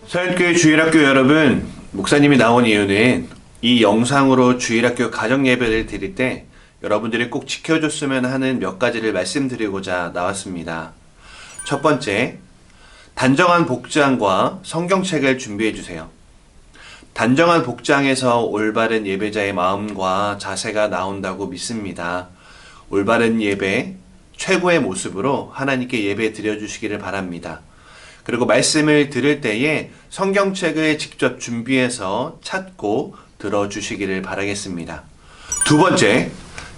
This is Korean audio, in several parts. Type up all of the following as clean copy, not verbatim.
서현교회 주일학교 여러분, 목사님이 나온 이유는 이 영상으로 주일학교 가정예배를 드릴 때 여러분들이 꼭 지켜줬으면 하는 몇 가지를 말씀드리고자 나왔습니다. 첫 번째, 단정한 복장과 성경책을 준비해 주세요. 단정한 복장에서 올바른 예배자의 마음과 자세가 나온다고 믿습니다. 올바른 예배, 최고의 모습으로 하나님께 예배 드려주시기를 바랍니다. 그리고 말씀을 들을 때에 성경책을 직접 준비해서 찾고 들어주시기를 바라겠습니다. 두 번째,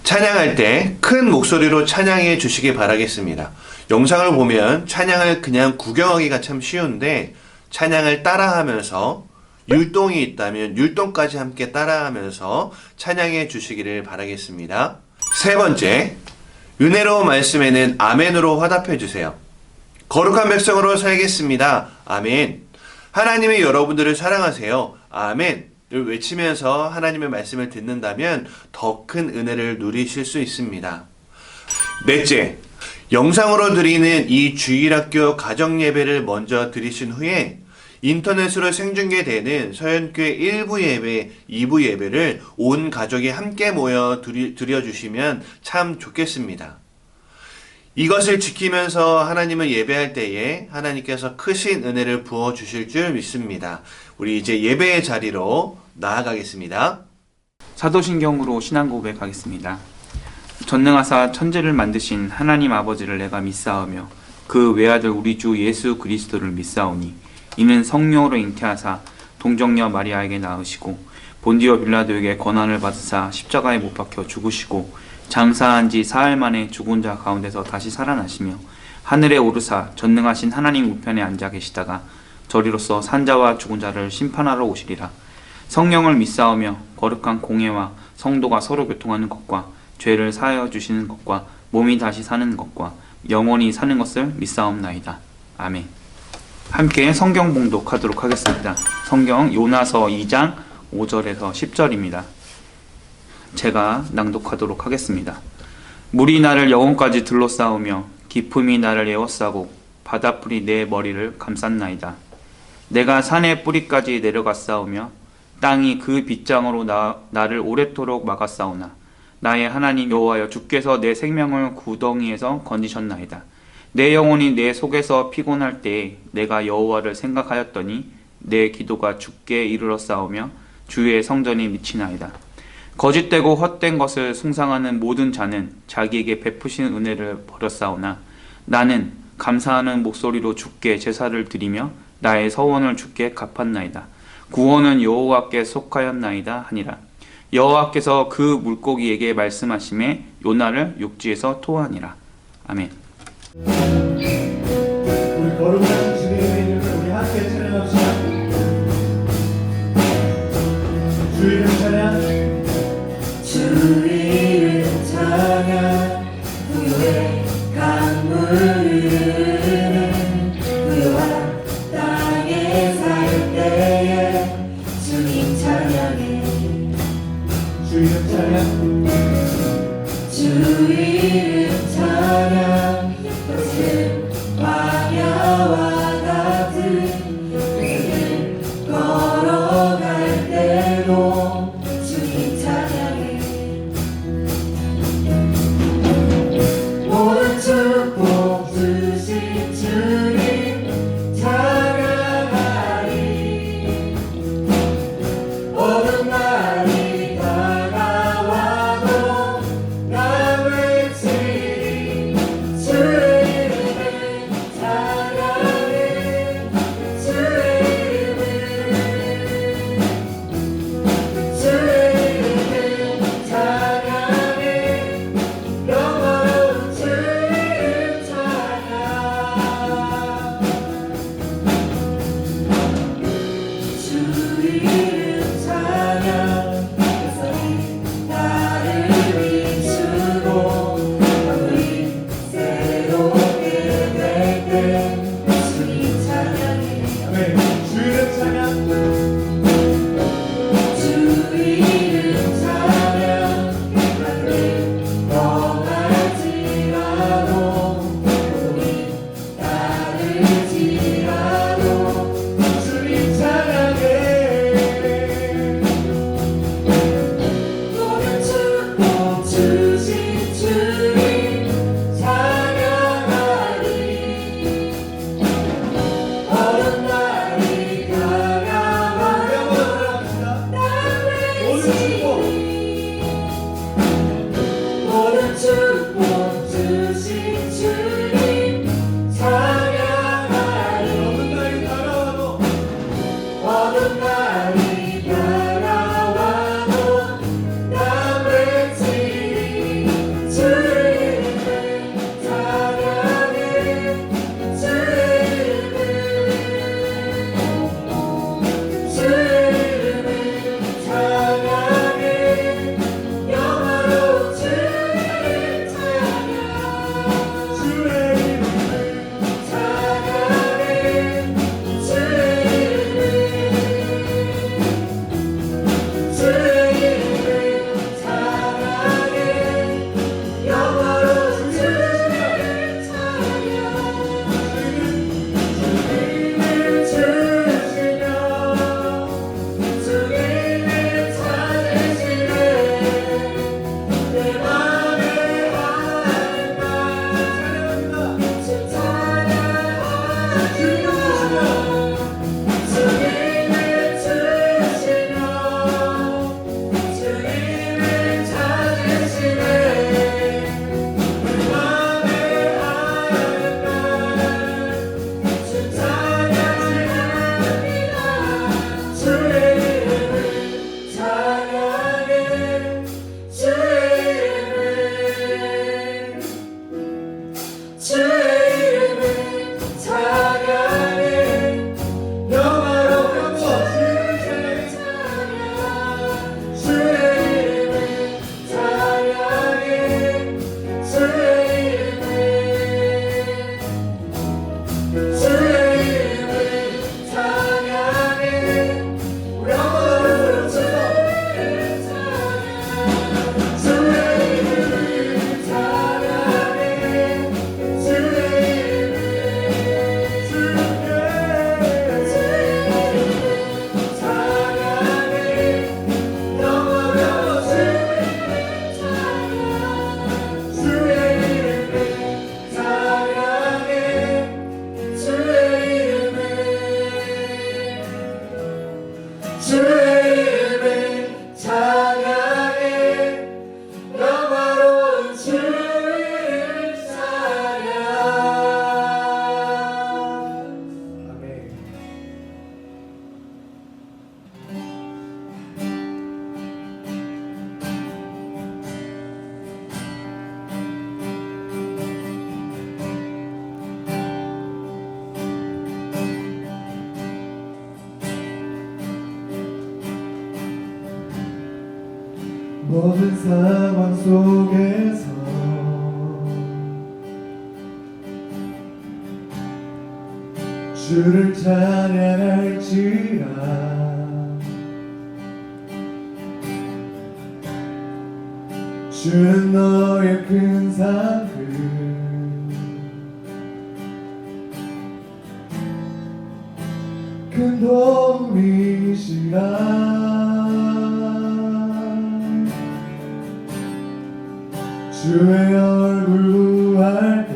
찬양할 때 큰 목소리로 찬양해 주시기 바라겠습니다. 영상을 보면 찬양을 그냥 구경하기가 참 쉬운데 찬양을 따라하면서 율동이 있다면 율동까지 함께 따라하면서 찬양해 주시기를 바라겠습니다. 세 번째, 은혜로운 말씀에는 아멘으로 화답해 주세요. 거룩한 백성으로 살겠습니다. 아멘. 하나님이 여러분들을 사랑하세요. 아멘을 외치면서 하나님의 말씀을 듣는다면 더 큰 은혜를 누리실 수 있습니다. 넷째, 영상으로 드리는 이 주일학교 가정예배를 먼저 드리신 후에 인터넷으로 생중계되는 서현교회 1부 예배, 2부 예배를 온 가족이 함께 모여 드려주시면 참 좋겠습니다. 이것을 지키면서 하나님을 예배할 때에 하나님께서 크신 은혜를 부어주실 줄 믿습니다. 우리 이제 예배의 자리로 나아가겠습니다. 사도신경으로 신앙 고백하겠습니다. 전능하사 천지를 만드신 하나님 아버지를 내가 믿사오며 그 외아들 우리 주 예수 그리스도를 믿사오니 이는 성령으로 잉태하사 동정녀 마리아에게 낳으시고 본디오 빌라도에게 고난을 받으사 십자가에 못 박혀 죽으시고 장사한 지 사흘 만에 죽은 자 가운데서 다시 살아나시며 하늘에 오르사 전능하신 하나님 우편에 앉아 계시다가 저리로서 산자와 죽은 자를 심판하러 오시리라. 성령을 믿사오며 거룩한 공예와 성도가 서로 교통하는 것과 죄를 사하여 주시는 것과 몸이 다시 사는 것과 영원히 사는 것을 믿사옵나이다. 아멘. 함께 성경 봉독하도록 하겠습니다. 성경 요나서 2장 5절에서 10절입니다. 제가 낭독하도록 하겠습니다. 물이 나를 영혼까지 둘러싸우며 깊음이 나를 에워싸고 바닷불이 내 머리를 감쌌나이다. 내가 산의 뿌리까지 내려갔사오며 땅이 그 빗장으로 나를 오랫도록 막았사오나 나의 하나님 여호와여 주께서 내 생명을 구덩이에서 건지셨나이다. 내 영혼이 내 속에서 피곤할 때에 내가 여호와를 생각하였더니 내 기도가 주께 이르렀사오며 주의 성전이 미치나이다. 거짓되고 헛된 것을 숭상하는 모든 자는 자기에게 베푸신 은혜를 버렸사오나 나는 감사하는 목소리로 주께 제사를 드리며 나의 서원을 주께 갚았나이다. 구원은 여호와께 속하였나이다 하니라. 여호와께서 그 물고기에게 말씀하심에 요나를 육지에서 토하니라. 아멘. 우리 거룩한 주님의 이름을 우리 함께 찬양합시다. 주 이름 찬양. 주 이름 찬양. 부요의 강물 흐르는 부요한 땅에 살 때에 주님 찬양해. 주 이름 찬양. 주 이름 찬양. 거친 광야와 같은 길을 걸어갈 때도 주님 찬양해. 모든 축복 주신 주님 찬양하리. 어떤 날이 다가와도 나 외치리. 주의 이름을 찬양해 영화로운 주의 찬양 주의 이름을 찬양해 주의 이름을 찬양해 우리 한번 더 주의 이름을 찬양해 영화로운 주의 찬양 아멘. 모든 상황 속에서 주를 찬양할지라 주는 너의 큰 상급 큰 도움이시라 주의 얼굴 구할 때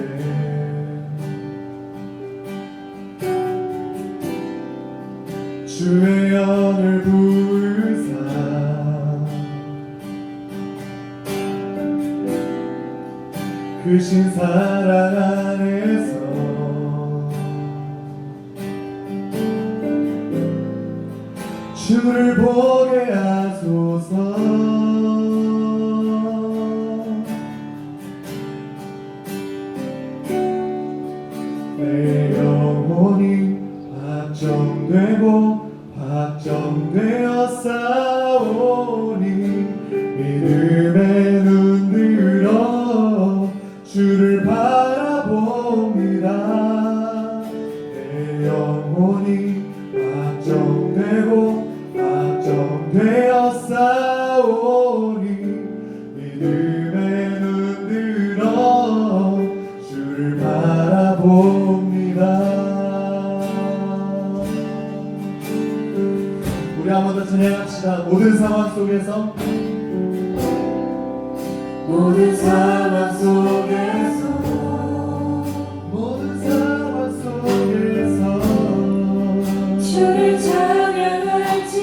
주의 연을 부으사 크신 사랑 안에서 주를 보게 하소서 내 영혼이 확정되고 확정되어 싸우니 믿음의 눈 들어 주를 바라봅니다 내 영혼이 확정되고 확정되어 싸우니 믿음의 눈 들어 주를 바라봅니다 우리 한번 더 찬양합시다. 모든 상황 속에서 모든 상황 속에서 모든 상황 속에서 주를 찬양할지라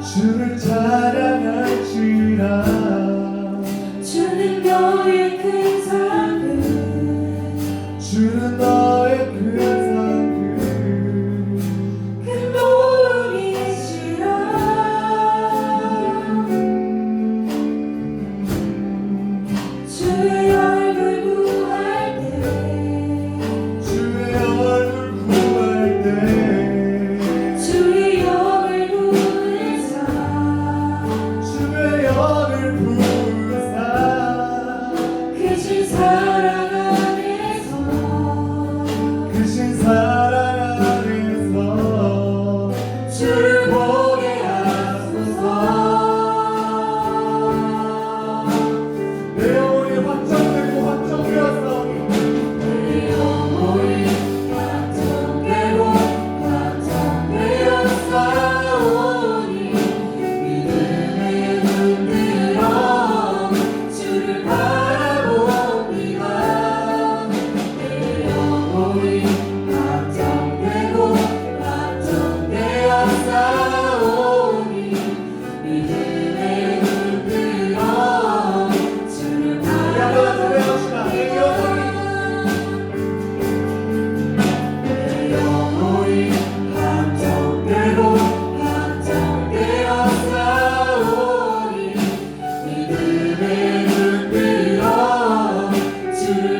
주를 찬양할지라 주는 너의 큰 상급 주는 너의 큰 상급 큰 도움이시라 주의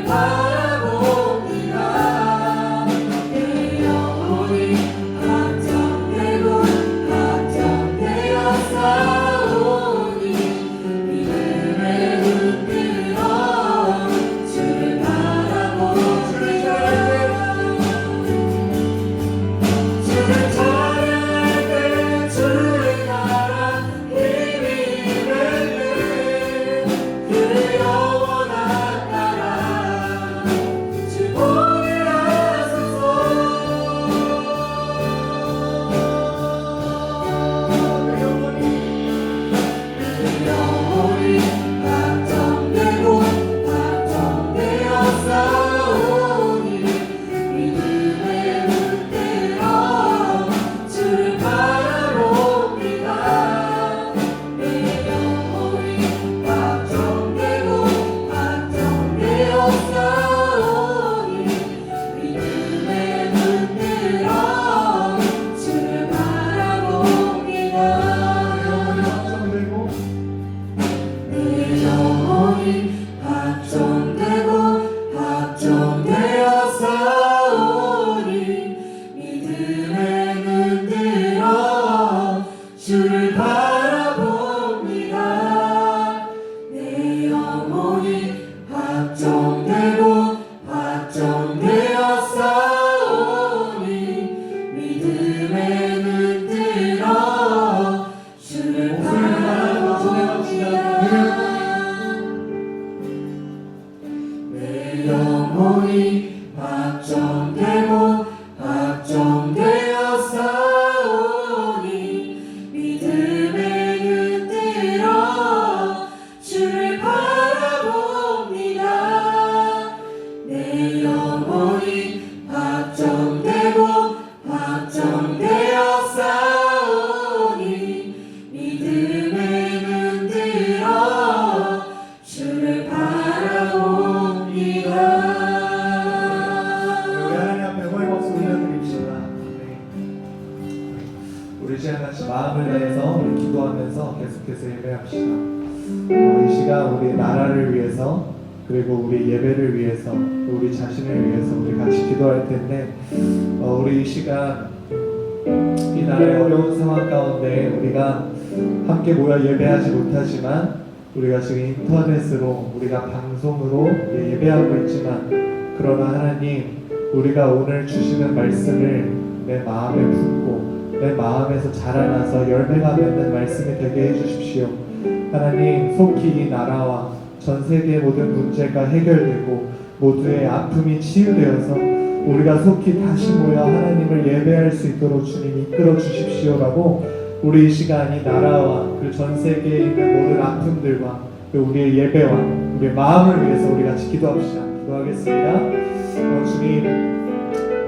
바라봅니다. 내 영혼이 확정되고 확정되어 싸우니 믿음의 눈 들어 주를 바라봅니다. 주를 찬양할 때 주의 나라 힘이 되네. 그 영원한 나라 주 보게 하소서. 내 영혼이 확정되고 확정되어 싸우니 믿음의 눈 들어 주를 바라봅니다. 내 영혼이 확정되고 확정되어 싸우니 믿음의 눈 들어 주를 바라봅니다. 내 영혼이 확정되고 확정되어 싸우니 믿음의 눈 들어 주를 바라봅니다. 내 영혼이 확정되고 확정되어 싸우니 믿음의 눈 들어 주를 바라봅니다. 내 영혼이 확정되고 확정되어 싸우니 믿음의 눈 들어 주를 바라봅니다. 내 영혼이 확정되고 확정되어 싸우니 믿음의 눈 들어 주를 바라봅니다. 우리 하나님 앞에 호의 박수 올려드립시다. 우리 시간 같이 마음을 다해서 우리 기도하면서 계속해서 예배합시다. 이 시간 우리 나라를 위해서 그리고 우리 예배를 위해서 또 우리 자신을 위해서 우리 같이 기도할 텐데 우리 이 시간 이 나라의 어려운 상황 가운데 우리가 함께 모여 예배하지 못하지만 우리가 지금 인터넷으로 우리가 방송으로 예배하고 있지만 그러나 하나님 우리가 오늘 주시는 말씀을 내 마음에 품고 내 마음에서 자라나서 열매가 맺는 말씀이 되게 해주십시오. 하나님 속히 이 나라와 전 세계의 모든 문제가 해결되고 모두의 아픔이 치유되어서 우리가 속히 다시 모여 하나님을 예배할 수 있도록 주님 이끌어 주십시오라고 우리 이 시간 이 나라와 그 전 세계에 있는 모든 아픔들과 그 우리의 예배와 우리의 마음을 위해서 우리 같이 기도합시다. 기도하겠습니다. 주님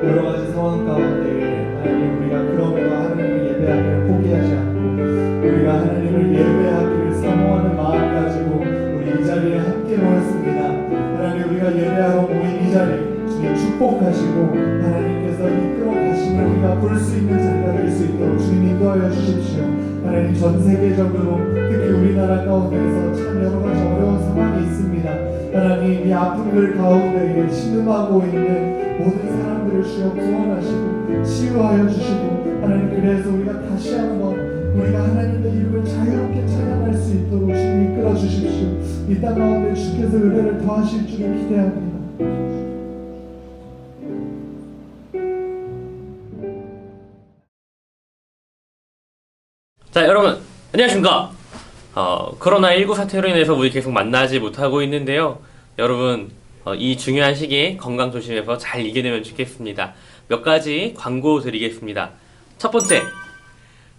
여러 가지 상황 가운데 하나님 우리가 그럼에도 하나님을 예배하기를 포기하지 않고 우리가 하나님을 예배하기를 사모하는 마음 가지고 우리 이 자리에 함께 모였습니다. 하나님 우리가 예배하러 모인 이 자리 주님 축복하시고 하나님께서 이끌어 가심을 우리가 볼 수 있는 자리가 될 수 있도록 주님 인도하여 주십시오. 하나님 전 세계적으로 특히 우리나라 가운데에서 참 여러 가지 어려운 상황이 있습니다. 하나님 이 아픔들 가운데에 신음하고 있는 모든 사람들을 주여 구원하시고 치유하여 주시고 하나님 그래서 우리가 다시 한번 우리가 하나님의 이름을 자유롭게 찬양할 수 있도록 주님 이끌어 주십시오. 이 땅 가운데 주께서 은혜를 더하실 줄을 기대합니다. 자, 여러분 안녕하십니까. 코로나19 사태로 인해서 우리 계속 만나지 못하고 있는데요. 여러분 이 중요한 시기에 건강 조심해서 잘 이겨내면 좋겠습니다. 몇 가지 광고 드리겠습니다. 첫 번째,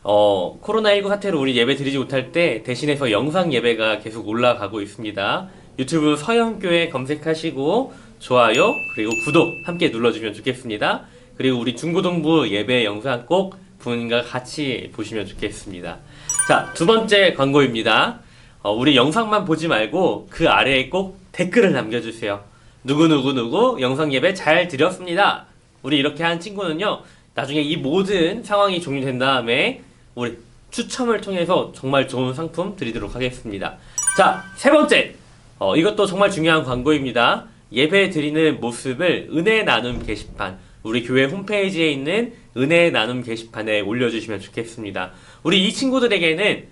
코로나19 사태로 우리 예배 드리지 못할 때 대신해서 영상 예배가 계속 올라가고 있습니다. 유튜브 서영교회 검색하시고 좋아요 그리고 구독 함께 눌러주시면 좋겠습니다. 그리고 우리 중고등부 예배 영상 꼭 부모님과 같이 보시면 좋겠습니다. 자, 두 번째 광고입니다. 우리 영상만 보지 말고 그 아래에 꼭 댓글을 남겨주세요. 누구누구누구 영상 예배 잘 드렸습니다. 우리 이렇게 한 친구는요, 나중에 이 모든 상황이 종료된 다음에 우리 추첨을 통해서 정말 좋은 상품 드리도록 하겠습니다. 자, 세 번째, 이것도 정말 중요한 광고입니다. 예배 드리는 모습을 은혜 나눔 게시판, 우리 교회 홈페이지에 있는 은혜 나눔 게시판에 올려주시면 좋겠습니다. 우리 이 친구들에게는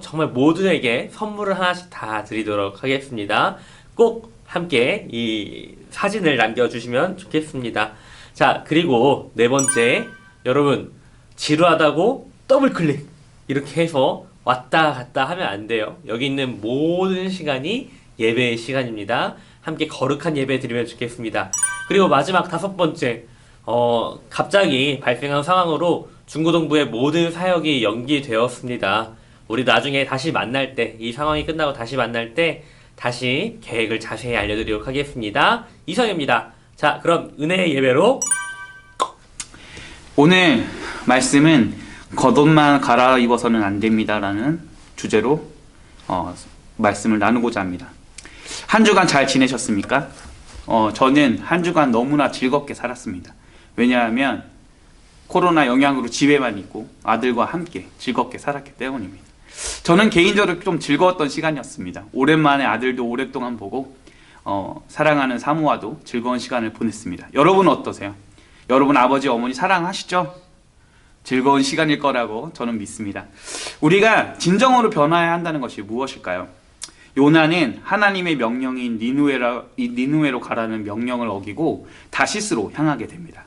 정말 모두에게 선물을 하나씩 다 드리도록 하겠습니다. 꼭 함께 이 사진을 남겨주시면 좋겠습니다. 자, 그리고 네 번째, 여러분 지루하다고 더블 클릭 이렇게 해서 왔다 갔다 하면 안 돼요. 여기 있는 모든 시간이 예배의 시간입니다. 함께 거룩한 예배 드리면 좋겠습니다. 그리고 마지막 다섯 번째, 갑자기 발생한 상황으로 중고등부의 모든 사역이 연기되었습니다. 우리 나중에 다시 만날 때, 이 상황이 끝나고 다시 만날 때 다시 계획을 자세히 알려드리도록 하겠습니다. 이상입니다. 자, 그럼 은혜의 예배로 오늘 말씀은 겉옷만 갈아입어서는 안 됩니다라는 주제로 말씀을 나누고자 합니다. 한 주간 잘 지내셨습니까? 저는 한 주간 너무나 즐겁게 살았습니다. 왜냐하면 코로나 영향으로 집에만 있고 아들과 함께 즐겁게 살았기 때문입니다. 저는 개인적으로 좀 즐거웠던 시간이었습니다. 오랜만에 아들도 오랫동안 보고 사랑하는 사모와도 즐거운 시간을 보냈습니다. 여러분은 어떠세요? 여러분 아버지 어머니 사랑하시죠? 즐거운 시간일 거라고 저는 믿습니다. 우리가 진정으로 변화해야 한다는 것이 무엇일까요? 요나는 하나님의 명령인 니누웨로 가라는 명령을 어기고 다시스로 향하게 됩니다.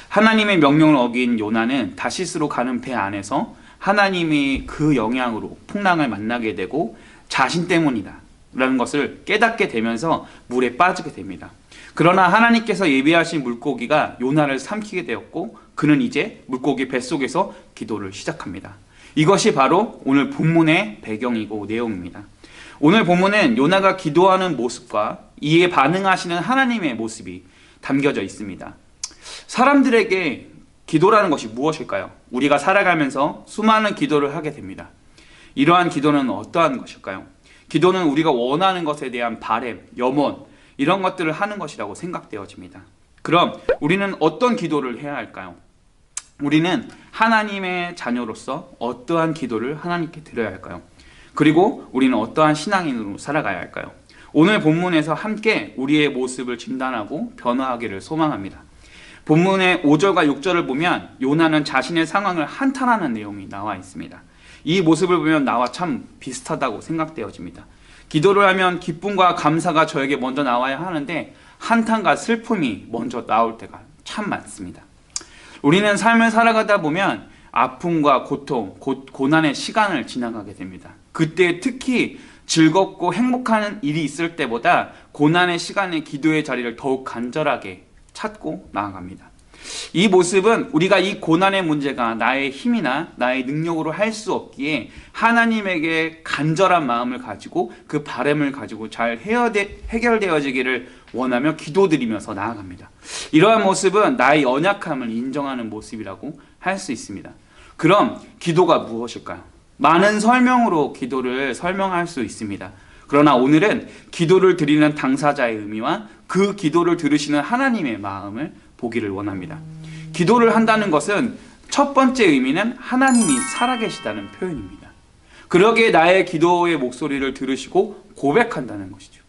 하나님의 명령을 어긴 요나는 다시스로 가는 배 안에서 하나님이 그 영향으로 풍랑을 만나게 되고 자신 때문이다 라는 것을 깨닫게 되면서 물에 빠지게 됩니다. 그러나 하나님께서 예비하신 물고기가 요나를 삼키게 되었고 그는 이제 물고기 뱃속에서 기도를 시작합니다. 이것이 바로 오늘 본문의 배경이고 내용입니다. 오늘 본문은 요나가 기도하는 모습과 이에 반응하시는 하나님의 모습이 담겨져 있습니다. 사람들에게 기도라는 것이 무엇일까요? 우리가 살아가면서 수많은 기도를 하게 됩니다. 이러한 기도는 어떠한 것일까요? 기도는 우리가 원하는 것에 대한 바램, 염원 이런 것들을 하는 것이라고 생각되어집니다. 그럼 우리는 어떤 기도를 해야 할까요? 우리는 하나님의 자녀로서 어떠한 기도를 하나님께 드려야 할까요? 그리고 우리는 어떠한 신앙인으로 살아가야 할까요? 오늘 본문에서 함께 우리의 모습을 진단하고 변화하기를 소망합니다. 본문의 5절과 6절을 보면 요나는 자신의 상황을 한탄하는 내용이 나와 있습니다. 이 모습을 보면 나와 참 비슷하다고 생각되어집니다. 기도를 하면 기쁨과 감사가 저에게 먼저 나와야 하는데 한탄과 슬픔이 먼저 나올 때가 참 많습니다. 우리는 삶을 살아가다 보면 아픔과 고통, 고난의 시간을 지나가게 됩니다. 그때 특히 즐겁고 행복한 일이 있을 때보다 고난의 시간에 기도의 자리를 더욱 간절하게 찾고 나아갑니다. 이 모습은 우리가 이 고난의 문제가 나의 힘이나 나의 능력으로 할 수 없기에 하나님에게 간절한 마음을 가지고 그 바람을 가지고 잘 해결되어지기를 원하며 기도드리면서 나아갑니다. 이러한 모습은 나의 연약함을 인정하는 모습이라고 할 수 있습니다. 그럼 기도가 무엇일까요? 많은 설명으로 기도를 설명할 수 있습니다. 그러나 오늘은 기도를 드리는 당사자의 의미와 그 기도를 들으시는 하나님의 마음을 보기를 원합니다. 기도를 한다는 것은 첫 번째 의미는 하나님이 살아계시다는 표현입니다. 그러기에 나의 기도의 목소리를 들으시고 고백한다는 것이죠.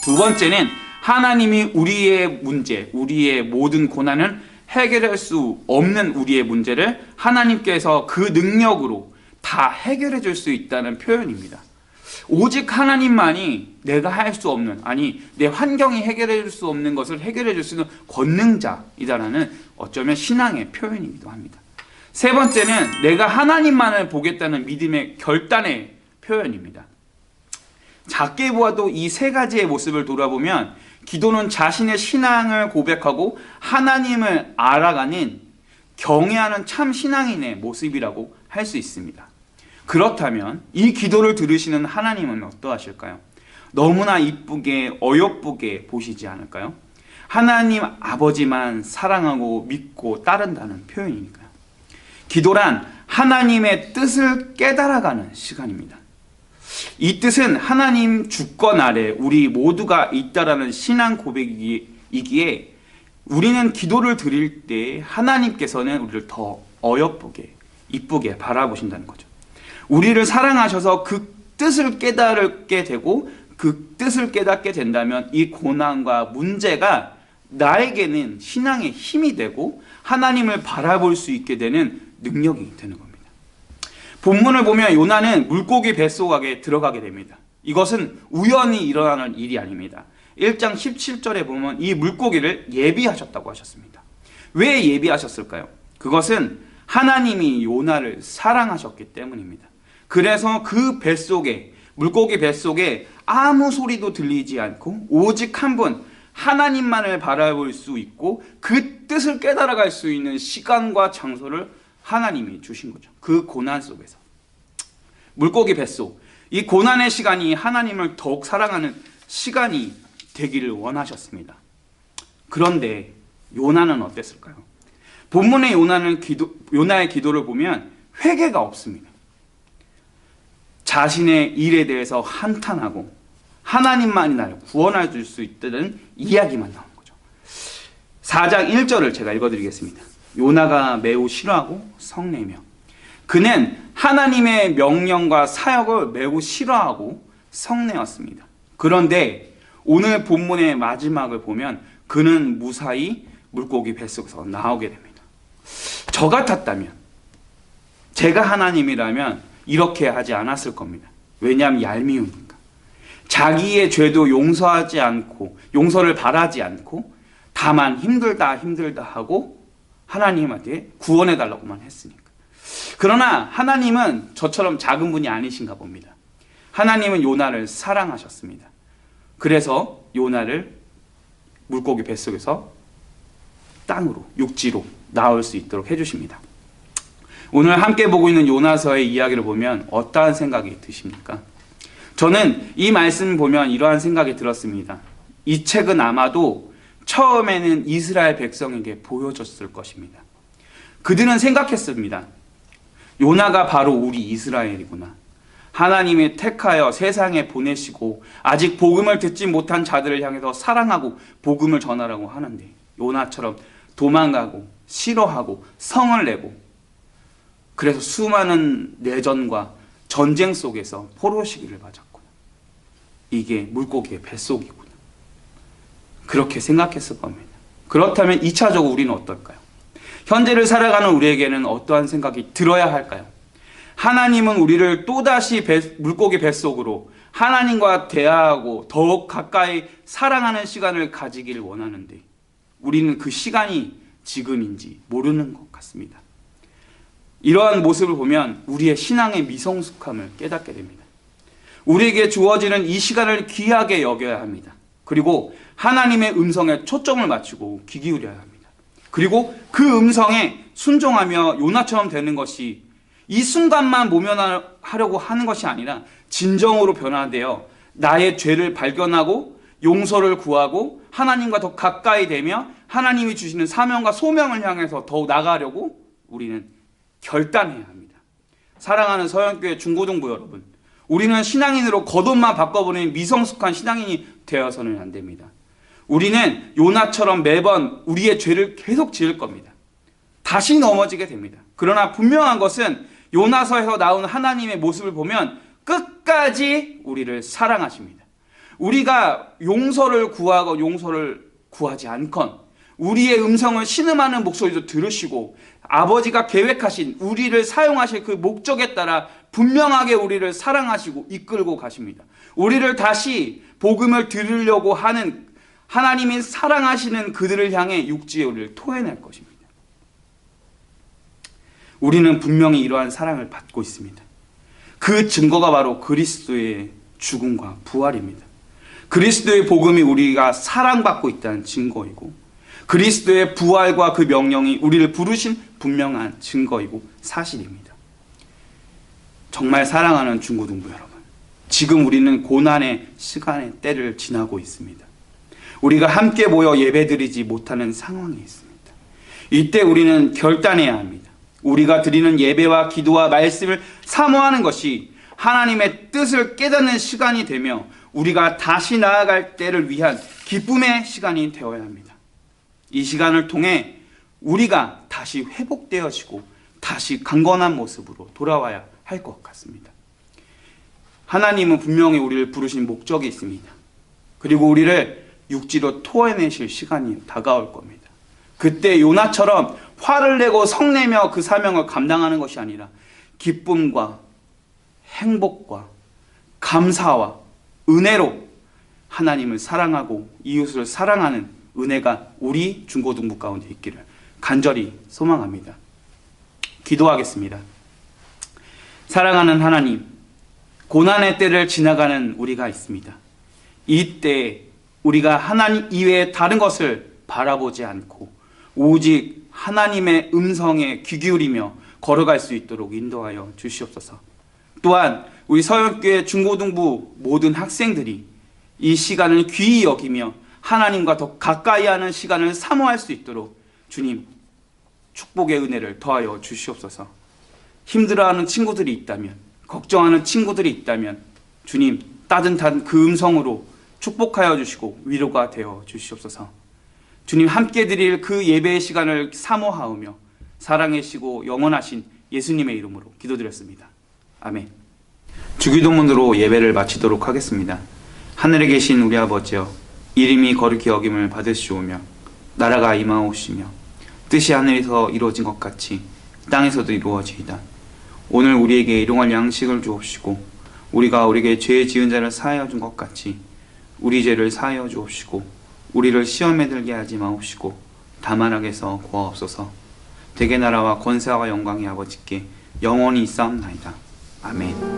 두 번째는 하나님이 우리의 문제, 우리의 모든 고난을 해결할 수 없는 우리의 문제를 하나님께서 그 능력으로 다 해결해 줄 수 있다는 표현입니다. 오직 하나님만이 내가 할 수 없는, 아니 내 환경이 해결해 줄 수 없는 것을 해결해 줄 수 있는 권능자이다라는 어쩌면 신앙의 표현이기도 합니다. 세 번째는 내가 하나님만을 보겠다는 믿음의 결단의 표현입니다. 작게 보아도 이 세 가지의 모습을 돌아보면 기도는 자신의 신앙을 고백하고 하나님을 알아가는 경외하는 참 신앙인의 모습이라고 할 수 있습니다. 그렇다면 이 기도를 들으시는 하나님은 어떠하실까요? 너무나 이쁘게 어여쁘게 보시지 않을까요? 하나님 아버지만 사랑하고 믿고 따른다는 표현이니까요. 기도란 하나님의 뜻을 깨달아가는 시간입니다. 이 뜻은 하나님 주권 아래 우리 모두가 있다라는 신앙 고백이기에 우리는 기도를 드릴 때 하나님께서는 우리를 더 어여쁘게 이쁘게 바라보신다는 거죠. 우리를 사랑하셔서 그 뜻을 깨달게 되고 그 뜻을 깨닫게 된다면 이 고난과 문제가 나에게는 신앙의 힘이 되고 하나님을 바라볼 수 있게 되는 능력이 되는 겁니다. 본문을 보면 요나는 물고기 뱃속에 들어가게 됩니다. 이것은 우연히 일어나는 일이 아닙니다. 1장 17절에 보면 이 물고기를 예비하셨다고 하셨습니다. 왜 예비하셨을까요? 그것은 하나님이 요나를 사랑하셨기 때문입니다. 그래서 그 뱃속에, 물고기 뱃속에 아무 소리도 들리지 않고 오직 한 분 하나님만을 바라볼 수 있고 그 뜻을 깨달아갈 수 있는 시간과 장소를 하나님이 주신 거죠. 그 고난 속에서. 물고기 뱃속, 이 고난의 시간이 하나님을 더욱 사랑하는 시간이 되기를 원하셨습니다. 그런데 요나는 어땠을까요? 본문의 요나의 기도를 보면 회개가 없습니다. 자신의 일에 대해서 한탄하고 하나님만이 나를 구원해 줄 수 있다는 이야기만 나오는 거죠. 4장 1절을 제가 읽어드리겠습니다. 요나가 매우 싫어하고 성내며 그는 하나님의 명령과 사역을 매우 싫어하고 성내었습니다. 그런데 오늘 본문의 마지막을 보면 그는 무사히 물고기 뱃속에서 나오게 됩니다. 저 같았다면, 제가 하나님이라면 이렇게 하지 않았을 겁니다. 왜냐하면 얄미우니까. 자기의 죄도 용서하지 않고 용서를 바라지 않고 다만 힘들다 하고 하나님한테 구원해 달라고만 했으니까. 그러나 하나님은 저처럼 작은 분이 아니신가 봅니다. 하나님은 요나를 사랑하셨습니다. 그래서 요나를 물고기 뱃속에서 땅으로, 육지로 나올 수 있도록 해주십니다. 오늘 함께 보고 있는 요나서의 이야기를 보면 어떠한 생각이 드십니까? 저는 이 말씀을 보면 이러한 생각이 들었습니다. 이 책은 아마도 처음에는 이스라엘 백성에게 보여줬을 것입니다. 그들은 생각했습니다. 요나가 바로 우리 이스라엘이구나. 하나님이 택하여 세상에 보내시고 아직 복음을 듣지 못한 자들을 향해서 사랑하고 복음을 전하라고 하는데 요나처럼 도망가고 싫어하고 성을 내고 그래서 수많은 내전과 전쟁 속에서 포로시기를 맞았구나. 이게 물고기의 뱃속이구나. 그렇게 생각했을 겁니다. 그렇다면 2차적으로 우리는 어떨까요? 현재를 살아가는 우리에게는 어떠한 생각이 들어야 할까요? 하나님은 우리를 또다시 물고기 뱃속으로 하나님과 대화하고 더욱 가까이 사랑하는 시간을 가지기를 원하는데 우리는 그 시간이 지금인지 모르는 것 같습니다. 이러한 모습을 보면 우리의 신앙의 미성숙함을 깨닫게 됩니다. 우리에게 주어지는 이 시간을 귀하게 여겨야 합니다. 그리고 하나님의 음성에 초점을 맞추고 귀 기울여야 합니다. 그리고 그 음성에 순종하며 요나처럼 되는 것이 이 순간만 모면하려고 하는 것이 아니라 진정으로 변화되어 나의 죄를 발견하고 용서를 구하고 하나님과 더 가까이 되며 하나님이 주시는 사명과 소명을 향해서 더욱 나가려고 우리는 결단해야 합니다. 사랑하는 서영교회 중고등부 여러분, 우리는 신앙인으로 겉옷만 바꿔버리는 미성숙한 신앙인이 되어서는 안 됩니다. 우리는 요나처럼 매번 우리의 죄를 계속 지을 겁니다. 다시 넘어지게 됩니다. 그러나 분명한 것은 요나서에서 나온 하나님의 모습을 보면 끝까지 우리를 사랑하십니다. 우리가 용서를 구하고 용서를 구하지 않건 우리의 음성을 신음하는 목소리도 들으시고 아버지가 계획하신 우리를 사용하실 그 목적에 따라 분명하게 우리를 사랑하시고 이끌고 가십니다. 우리를 다시 복음을 들으려고 하는 하나님이 사랑하시는 그들을 향해 육지에 우리를 토해낼 것입니다. 우리는 분명히 이러한 사랑을 받고 있습니다. 그 증거가 바로 그리스도의 죽음과 부활입니다. 그리스도의 복음이 우리가 사랑받고 있다는 증거이고 그리스도의 부활과 그 명령이 우리를 부르신 분명한 증거이고 사실입니다. 정말 사랑하는 중고등부 여러분, 지금 우리는 고난의 시간의 때를 지나고 있습니다. 우리가 함께 모여 예배드리지 못하는 상황이 있습니다. 이때 우리는 결단해야 합니다. 우리가 드리는 예배와 기도와 말씀을 사모하는 것이 하나님의 뜻을 깨닫는 시간이 되며 우리가 다시 나아갈 때를 위한 기쁨의 시간이 되어야 합니다. 이 시간을 통해 우리가 다시 회복되어지고 다시 강건한 모습으로 돌아와야 할 것 같습니다. 하나님은 분명히 우리를 부르신 목적이 있습니다. 그리고 우리를 육지로 토해내실 시간이 다가올 겁니다. 그때 요나처럼 화를 내고 성내며 그 사명을 감당하는 것이 아니라 기쁨과 행복과 감사와 은혜로 하나님을 사랑하고 이웃을 사랑하는 은혜가 우리 중고등부 가운데 있기를 간절히 소망합니다. 기도하겠습니다. 사랑하는 하나님, 고난의 때를 지나가는 우리가 있습니다. 이때 우리가 하나님 이외에 다른 것을 바라보지 않고 오직 하나님의 음성에 귀 기울이며 걸어갈 수 있도록 인도하여 주시옵소서. 또한 우리 서영교회 중고등부 모든 학생들이 이 시간을 귀히 여기며 하나님과 더 가까이 하는 시간을 사모할 수 있도록 주님 축복의 은혜를 더하여 주시옵소서. 힘들어하는 친구들이 있다면, 걱정하는 친구들이 있다면 주님 따뜻한 그 음성으로 축복하여 주시고 위로가 되어 주시옵소서. 주님 함께 드릴 그 예배의 시간을 사모하오며 사랑하시고 영원하신 예수님의 이름으로 기도드렸습니다. 아멘. 주기도문으로 예배를 마치도록 하겠습니다. 하늘에 계신 우리 아버지여, 이름이 거룩히 여김을 받으시오며 나라가 임하옵시며 뜻이 하늘에서 이루어진 것 같이 땅에서도 이루어지이다. 오늘 우리에게 일용할 양식을 주옵시고 우리가 우리에게 죄 지은 자를 사하여 준 것 같이 우리 죄를 사하여 주옵시고 우리를 시험에 들게 하지 마옵시고 다만 악에서 구하옵소서. 대개 나라와 권세와 영광이 아버지께 영원히 있사옵나이다. 아멘.